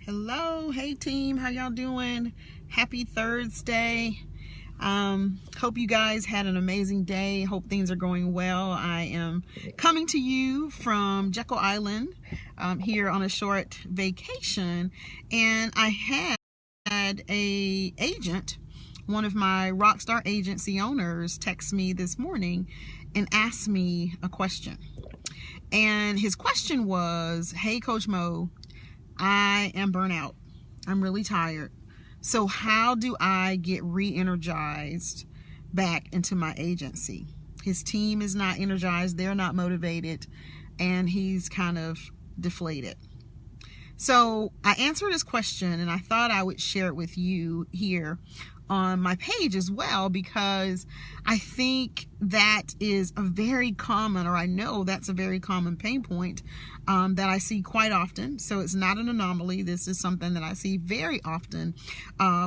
Hello, hey team, how y'all doing? Happy Thursday. Hope you guys had an amazing day. Hope things are going well. I am coming to you from Jekyll Island here on a short vacation, and I had a agent, one of my Rockstar agency owners, text me this morning and ask me a question. And his question was, hey Coach Mo, I am burnt out. I'm really tired. So how do I get re-energized back into my agency? His team is not energized. They're not motivated. And he's kind of deflated. So I answered his question, and I thought I would share it with you here on my page as well, because I think that is a very common, or I know that's a very common pain point that I see quite often. So it's not an anomaly. This is something that I see very often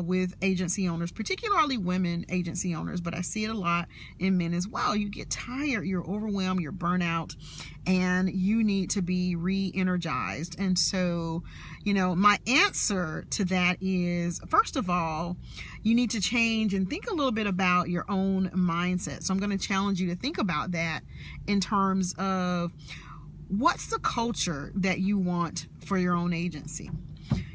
with agency owners, particularly women agency owners, but I see it a lot in men as well. You get tired, you're overwhelmed, you're burnt out, and you need to be re-energized. And so, my answer to that is, first of all, you need to change and think a little bit about your own mindset. So I'm going to challenge you to think about that in terms of what's the culture that you want for your own agency.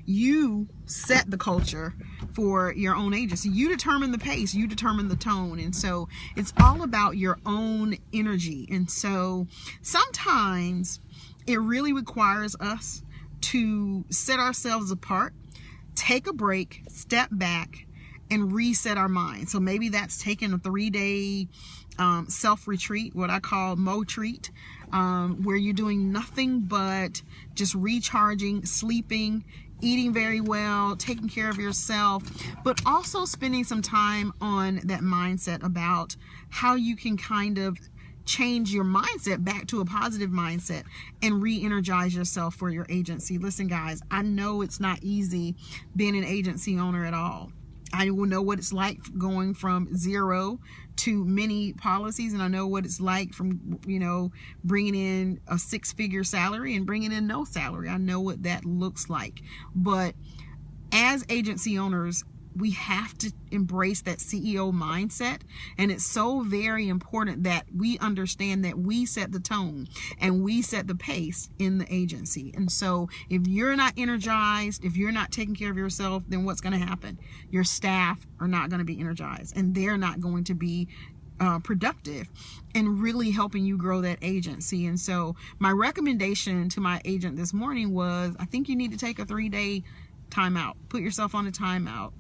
You set the culture for your own agency. You determine the pace, you determine the tone. And so it's all about your own energy. And so sometimes it really requires us to set ourselves apart, take a break, step back, and reset our mind. So maybe that's taking a 3-day self-retreat, what I call Mo-treat, where you're doing nothing but just recharging, sleeping, eating very well, taking care of yourself, but also spending some time on that mindset about how you can kind of change your mindset back to a positive mindset and re-energize yourself for your agency. Listen, guys, I know it's not easy being an agency owner at all. I will know what it's like going from 0 to many policies, and I know what it's like from, bringing in a 6-figure salary and bringing in no salary. I know what that looks like. But as agency owners, we have to embrace that CEO mindset, and it's so very important that we understand that we set the tone and we set the pace in the agency. And so if you're not energized, if you're not taking care of yourself, then what's going to happen? Your staff are not going to be energized, and they're not going to be productive and really helping you grow that agency. And so my recommendation to my agent this morning was, I think you need to take a 3-day timeout. Put yourself on a timeout.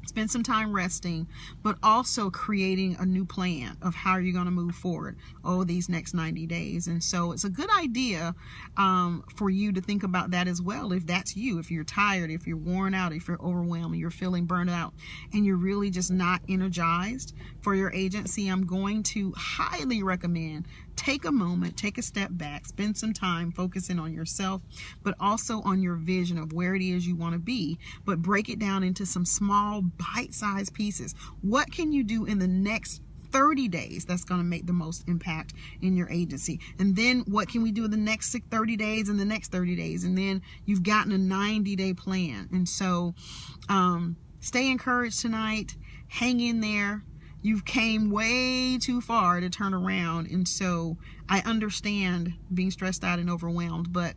Spend some time resting, but also creating a new plan of how you're going to move forward these next 90 days. And so it's a good idea for you to think about that as well. If that's you, if you're tired, if you're worn out, if you're overwhelmed, you're feeling burned out, and you're really just not energized for your agency, I'm going to highly recommend take a moment, take a step back, spend some time focusing on yourself, but also on your vision of where it is you want to be, but break it down into some small bite-sized pieces. What can you do in the next 30 days that's going to make the most impact in your agency? And then what can we do in the next 30 days and the next 30 days? And then you've gotten a 90-day plan. And so stay encouraged tonight. Hang in there. You've came way too far to turn around. And so I understand being stressed out and overwhelmed, but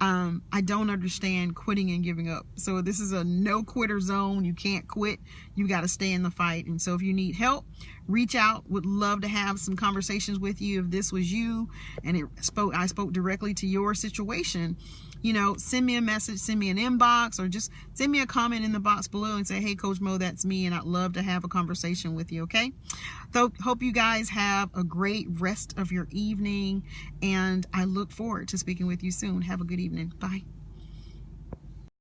I don't understand quitting and giving up. So this is a no quitter zone. You can't quit. You got to stay in the fight. And so if you need help, reach out. Would love to have some conversations with you. If this was you and I spoke directly to your situation, send me a message, send me an inbox, or just send me a comment in the box below and say, hey, Coach Mo, that's me, and I'd love to have a conversation with you, okay? So hope you guys have a great rest of your evening, and I look forward to speaking with you soon. Have a good evening. Bye.